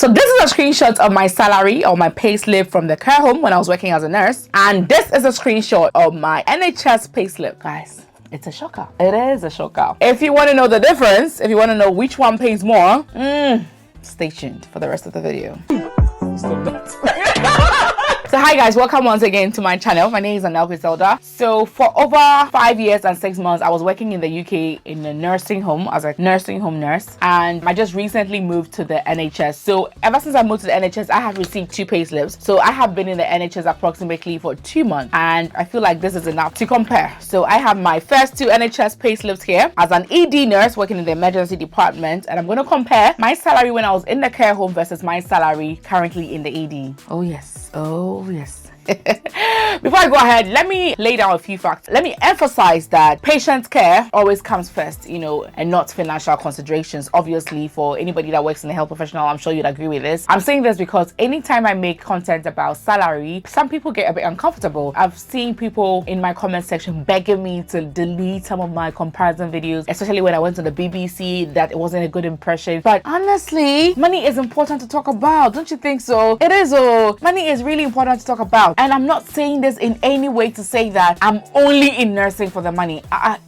So this is a screenshot of my salary or my pay slip from the care home when I was working as a nurse. And this is a screenshot of my NHS pay slip. Guys, it's a shocker. It is a shocker. If you want to know the difference, if you want to know which one pays more, stay tuned for the rest of the video. Stop that. So hi guys, welcome once again to my channel. My name is Griselda. So for over 5 years and 6 months, I was working in the UK in a nursing home as a nursing home nurse, and I just recently moved to the NHS. So ever since I moved to the NHS, I have received 2 pay slips. So I have been in the NHS approximately for 2 months, and I feel like this is enough to compare. So I have my first 2 NHS pay slips here as an ED nurse working in the emergency department, and I'm going to compare my salary when I was in the care home versus my salary currently in the ED. Oh yes. Oh yes. Before I go ahead, let me lay down a few facts. Let me emphasize that patient care always comes first, you know, and not financial considerations. Obviously, for anybody that works in a health professional, I'm sure you'd agree with this. I'm saying this because anytime I make content about salary, some people get a bit uncomfortable. I've seen people in my comment section begging me to delete some of my comparison videos, especially when I went to the BBC, that it wasn't a good impression. But honestly, money is important to talk about. Don't you think so? It is. Oh, money is really important to talk about. And I'm not saying this in any way to say that I'm only in nursing for the money. That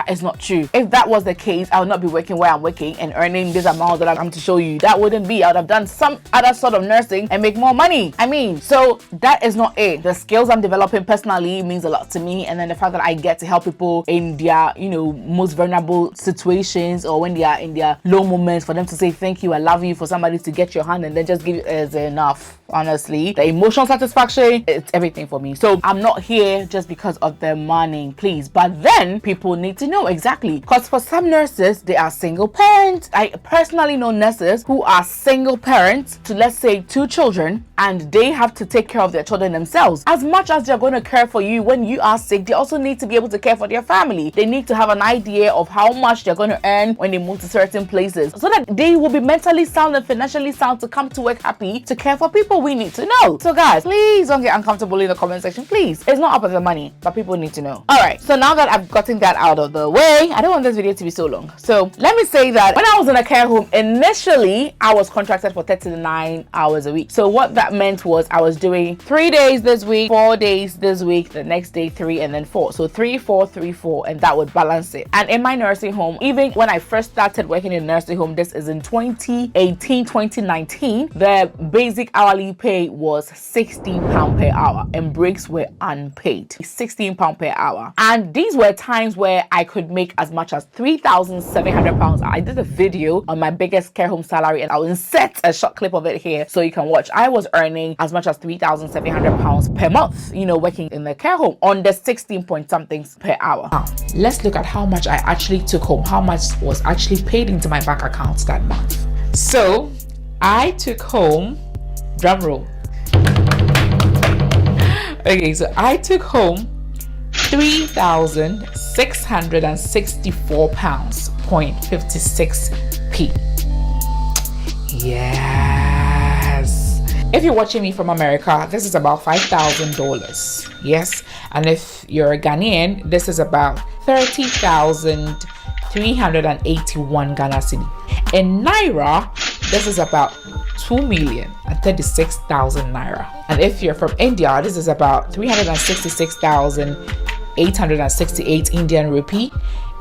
is not true. If that was the case, I would not be working where I'm working and earning this amount that I'm to show you. That wouldn't be. I would have done some other sort of nursing and make more money. I mean, so that is not it. The skills I'm developing personally means a lot to me. And then the fact that I get to help people in their, you know, most vulnerable situations, or when they are in their low moments, for them to say thank you, I love you, for somebody to get your hand and then just give it, is enough. Honestly, the emotional satisfaction, it's everything for me. So I'm not here just because of the money, please. But then people need to know exactly, because for some nurses, they are single parents. I personally know nurses who are single parents to, let's say, 2 children, and they have to take care of their children themselves. As much as they're going to care for you when you are sick, they also need to be able to care for their family. They need to have an idea of how much they're going to earn when they move to certain places, so that they will be mentally sound and financially sound to come to work happy to care for people. We need to know. So guys, please don't get uncomfortable in the comment section, please. It's not about the money, but people need to know. All right, so now that I've gotten that out of the way, I don't want this video to be so long. So let me say that when I was in a care home, initially I was contracted for 39 hours a week. So what that meant was I was doing 3 days this week, 4 days this week, the next day 3, and then 4. So 3, 4, 3, 4, and that would balance it. And in my nursing home, even when I first started working in a nursing home, this is in 2018, 2019, the basic hourly pay was £16 per hour, and breaks were unpaid. £16 per hour. And these were times where I could make as much as £3,700. I did a video on my biggest care home salary, and I'll insert a short clip of it here so you can watch. I was earning as much as £3,700 per month, you know, working in the care home on the 16 point something per hour. Now, let's look at how much I actually took home, how much was actually paid into my bank account that month. So I took home, drum roll. Okay, so I took home £3,664.56p. Yes. If you're watching me from America, this is about $5,000. Yes. And if you're a Ghanaian, this is about 30,381 Ghana cedi. In Naira, this is about 2,036,000 Naira. And if you're from India, this is about 366,868 Indian rupee.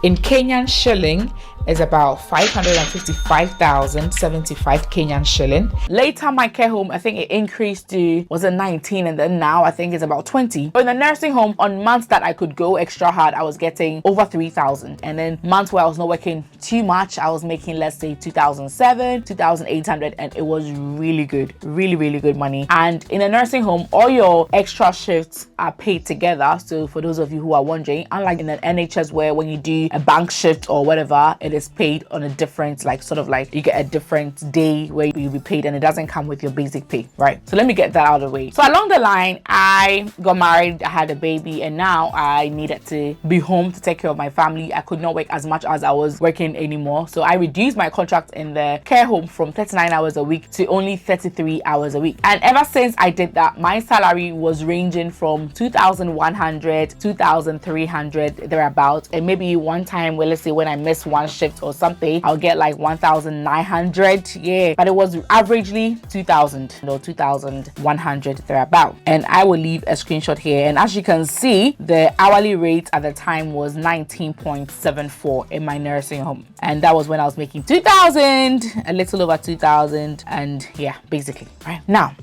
In Kenyan shilling, is about 555,075 Kenyan shilling. Later, my care home, I think it increased to, was it 19? And then now I think it's about 20. But in the nursing home, on months that I could go extra hard, I was getting over 3,000. And then months where I was not working too much, I was making, let's say, 2,007, 2,800. And it was really good, really, really good money. And in a nursing home, all your extra shifts are paid together. So for those of you who are wondering, unlike in an NHS where when you do a bank shift or whatever, it is paid on a different, like, sort of like you get a different day where you'll be paid, and it doesn't come with your basic pay, right? So let me get that out of the way. So along the line, I got married, I had a baby, and now I needed to be home to take care of my family. I could not work as much as I was working anymore. So I reduced my contract in the care home from 39 hours a week to only 33 hours a week. And ever since I did that, my salary was ranging from 2,100, 2,300 thereabouts. And maybe one time, well, let's say when I missed one shift shift or something, I'll get like 1,900. Yeah, but it was averagely 2,000 or 2,100 thereabout. And I will leave a screenshot here, and as you can see, the hourly rate at the time was 19.74 in my nursing home, and that was when I was making 2,000, a little over 2,000, and yeah, basically. Right now,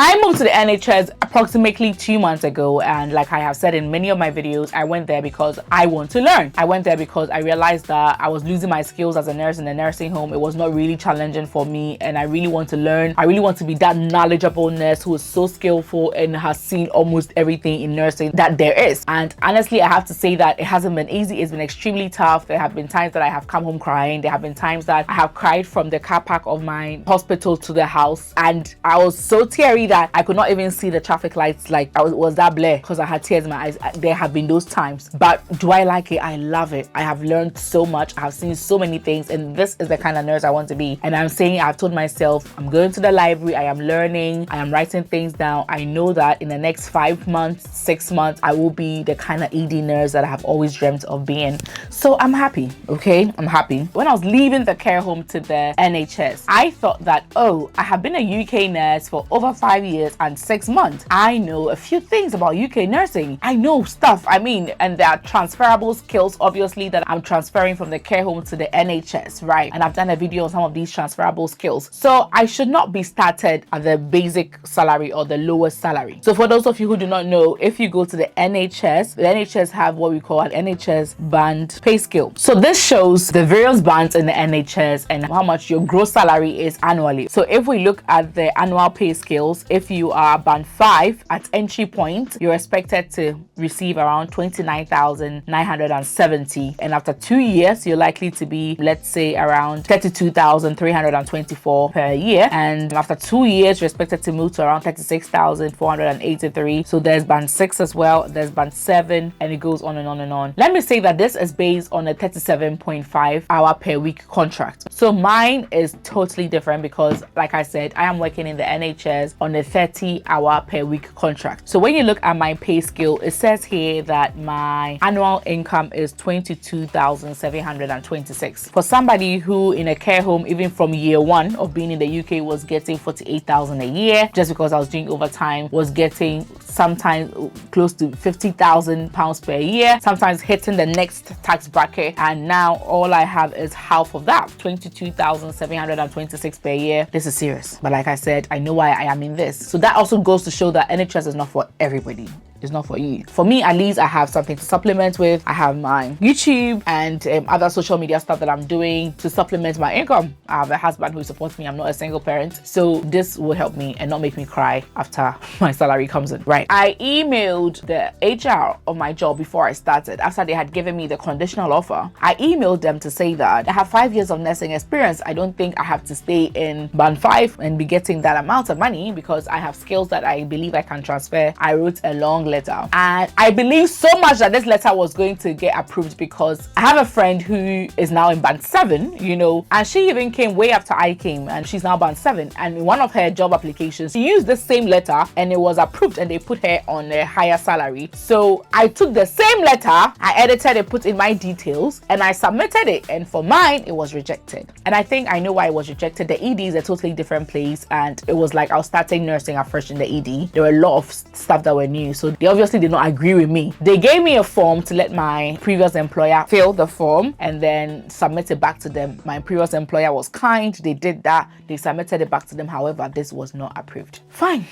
I moved to the NHS approximately 2 months ago, and like I have said in many of my videos, I went there because I want to learn. I went there because I realized that I was losing my skills as a nurse in the nursing home. It was not really challenging for me, and I really want to learn. I really want to be that knowledgeable nurse who is so skillful and has seen almost everything in nursing that there is. And honestly, I have to say that it hasn't been easy. It's been extremely tough. There have been times that I have come home crying. There have been times that I have cried from the car park of my hospital to the house, and I was so teary that I could not even see the traffic lights. Like, I was that blur because I had tears in my eyes. There have been those times, but do I like it? I love it. I have learned so much. I have seen so many things, and this is the kind of nurse I want to be. And I've told myself, I'm going to the library, I am learning, I am writing things down. I know that in the next 5 months, 6 months, I will be the kind of ED nurse that I have always dreamt of being. So I'm happy, okay? I'm happy. When I was leaving the care home to the NHS, I thought that, oh, I have been a UK nurse for over 5 years and 6 months. I know a few things about UK nursing. I know stuff. I mean, and there are transferable skills, obviously, that I'm transferring from the care home to the NHS, right? And I've done a video on some of these transferable skills. So I should not be started at the basic salary or the lowest salary. So for those of you who do not know, if you go to the NHS have what we call an NHS band pay scale. So this shows the various bands in the NHS and how much your gross salary is annually. So if we look at the annual pay scales, if you are band 5 at entry point, you're expected to receive around 29,970, and after 2 years you're likely to be, let's say, around 32,324 per year, and after 2 years you're expected to move to around 36,483. So there's band 6 as well, there's band 7, and it goes on and on and on. Let me say that this is based on a 37.5 hour per week contract. So mine is totally different because, like I said, I am working in the NHS on a 30-hour per week contract. So when you look at my pay scale, it says here that my annual income is 22,726. For somebody who in a care home, even from year 1 of being in the UK, was getting 48,000 a year, just because I was doing overtime, was getting sometimes close to 50,000 pounds per year, sometimes hitting the next tax bracket, and now all I have is half of that, 22,726 per year. This is serious, but like I said, I know why I am in this. So that also goes to show that NHS is not for everybody. It's not for you. For me, at least, I have something to supplement with. I have my YouTube and other social media stuff that I'm doing to supplement my income. I have a husband who supports me. I'm not a single parent. So this will help me and not make me cry after my salary comes in, right? I emailed the HR of my job before I started. After they had given me the conditional offer, I emailed them to say that I have 5 years of nursing experience. I don't think I have to stay in band 5 and be getting that amount of money because I have skills that I believe I can transfer. I wrote a long letter, and I believe so much that this letter was going to get approved because I have a friend who is now in band 7, you know, and she even came way after I came, and she's now band 7, and in one of her job applications she used the same letter and it was approved and they put her on a higher salary. So I took the same letter, I edited it, put in my details, and I submitted it, and for mine it was rejected. And I think I know why it was rejected. The ED is a totally different place, and it was like I was starting nursing afresh in the ED. There were a lot of stuff that were new, so they obviously did not agree with me. They gave me a form to let my previous employer fill the form and then submit it back to them. My previous employer was kind, they did that, they submitted it back to them. However, this was not approved. Fine,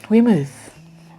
we move.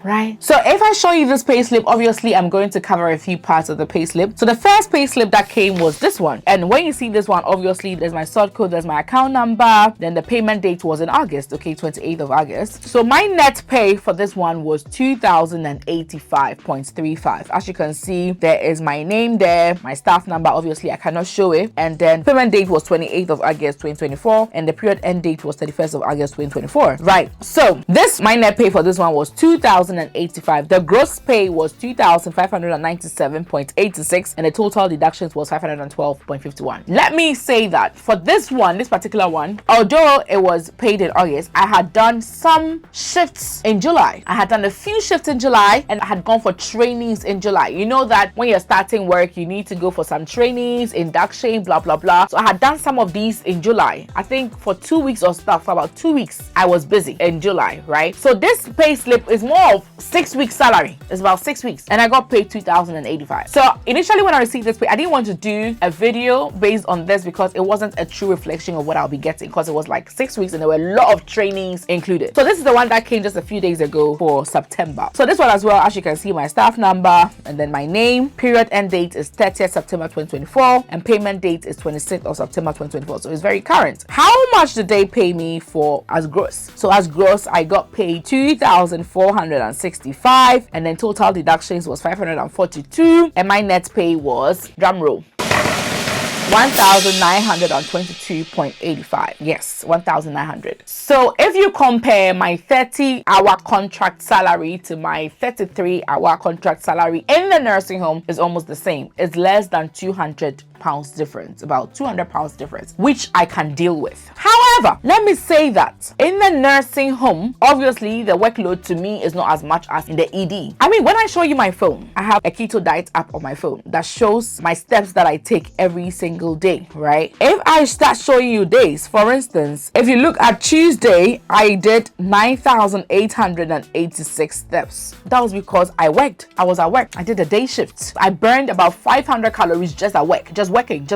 Right? So if I show you this payslip, obviously I'm going to cover a few parts of the payslip. So the first payslip that came was this one. And when you see this one, obviously there's my sort code, there's my account number, then the payment date was in August, okay, 28th of August. So my net pay for this one was 2,085.35. As you can see, there is my name there, my staff number, obviously I cannot show it. And then payment date was 28th of August 2024, and the period end date was 31st of August 2024. Right. So my net pay for this one was 2,085.35. 2,085. The gross pay was 2,597.86, and the total deductions was 512.51. Let me say that for this particular one, although it was paid in August, I had done some shifts in July. I had done a few shifts in July, and I had gone for trainings in July. You know that when you're starting work, you need to go for some trainings, induction, blah blah blah. So I had done some of these in July. I think for 2 weeks or stuff, for about 2 weeks I was busy in July, right? So this pay slip is more of 6 weeks salary. It's about 6 weeks, and I got paid 2,085. So initially when I received this pay, I didn't want to do a video based on this because it wasn't a true reflection of what I'll be getting, because it was like 6 weeks and there were a lot of trainings included. So this is the one that came just a few days ago for September. So this one as well, as you can see, my staff number and then my name. Period end date is 30th September 2024, and payment date is 26th of September 2024. So it's very current. How much did they pay me for as gross? So as gross, I got paid 2,465, and then total deductions was 542, and my net pay was, drum roll, 1,922.85. Yes, 1,900. So if you compare my 30-hour contract salary to my 33-hour contract salary in the nursing home, is almost the same. It's less than 200 pounds difference, about 200 pounds difference, which I can deal with. However, let me say that in the nursing home, obviously the workload to me is not as much as in the ED. I mean, when I show you my phone, I have a keto diet app on my phone that shows my steps that I take every single day, right? If I start showing you days, for instance, if you look at Tuesday, I did 9,886 steps. That was because I worked. I was at work. I did a day shift. I burned about 500 calories just at work, just walking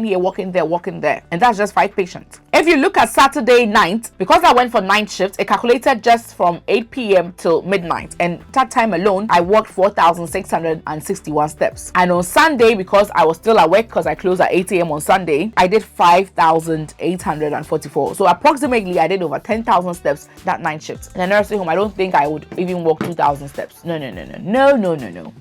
here, walking there, walking there, and that's just 5 patients. If you look at Saturday night, because I went for night shift, it calculated just from 8 p.m. till midnight, and that time alone I walked 4,661 steps. And on Sunday, because I was still at work, because I closed at 8 a.m. on Sunday, I did 5,844. So approximately I did over 10,000 steps that night shift. In a nursing home, I don't think I would even walk 2,000 steps. No.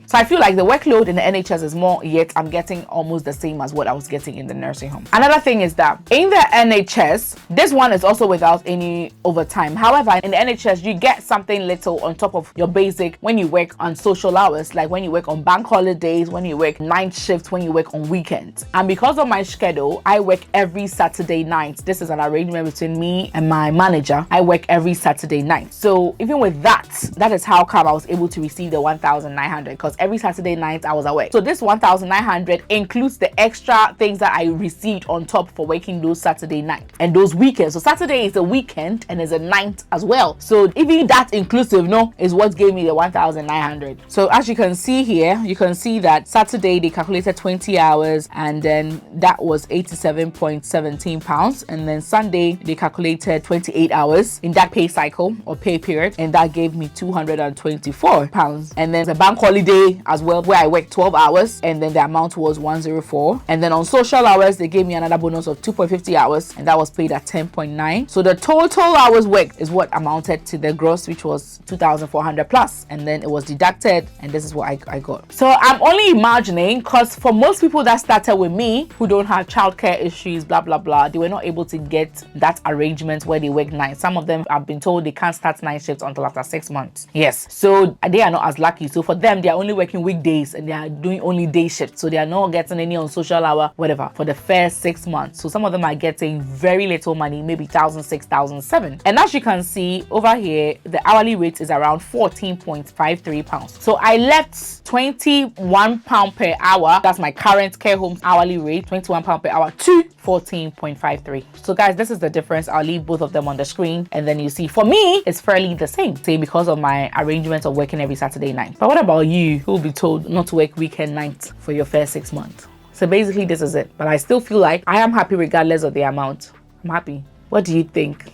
So I feel like the workload in the NHS is more, yet I'm getting almost the same as what I was getting in the nursing home. Another thing is that in the NHS, this one is also without any overtime. However, in the NHS, you get something little on top of your basic when you work on social hours, like when you work on bank holidays, when you work night shifts, when you work on weekends. And because of my schedule, I work every Saturday night. This is an arrangement between me and my manager. I work every Saturday night. So even with that is how come I was able to receive the 1,900, because every Saturday night I was at work. So this 1,900 includes the extra things that I received on top for working those Saturday night and those weekends. So Saturday is a weekend and is a night as well. So even that inclusive, is what gave me the 1,900. So as you can see here, you can see that Saturday they calculated 20 hours, and then that was 87.17 pounds. And then Sunday they calculated 28 hours in that pay cycle or pay period, and that gave me 224 pounds. And then the bank holiday as well, where I worked 12 hours, and then the amount was 104. And then on social hours, they gave me another bonus of 2.50 hours, and that was paid at 10.9. So the total hours worked is what amounted to the gross, which was 2,400 plus, and then it was deducted, and this is what I got. So I'm only imagining, because for most people that started with me who don't have childcare issues, blah blah blah, they were not able to get that arrangement where they work nights. Some of them have been told they can't start night shifts until after 6 months. Yes, so they are not as lucky. So for them, they are only working weekdays and they are doing only day shifts, so they are not getting any on social hour, whatever, for the first 6 months. So some of them are getting very little money, maybe 1,600, 1,700. And as you can see over here, the hourly rate is around 14.53 pounds. So I left 21 pound per hour. That's my current care home hourly rate, 21 pound per hour, to 14.53. So guys, this is the difference. I'll leave both of them on the screen, and then you see for me it's fairly the same because of my arrangement of working every Saturday night. But what about you who will be told not to work weekend nights for your first 6 months? So basically this is it. But I still feel like I am happy regardless of the amount. I'm happy. What do you think?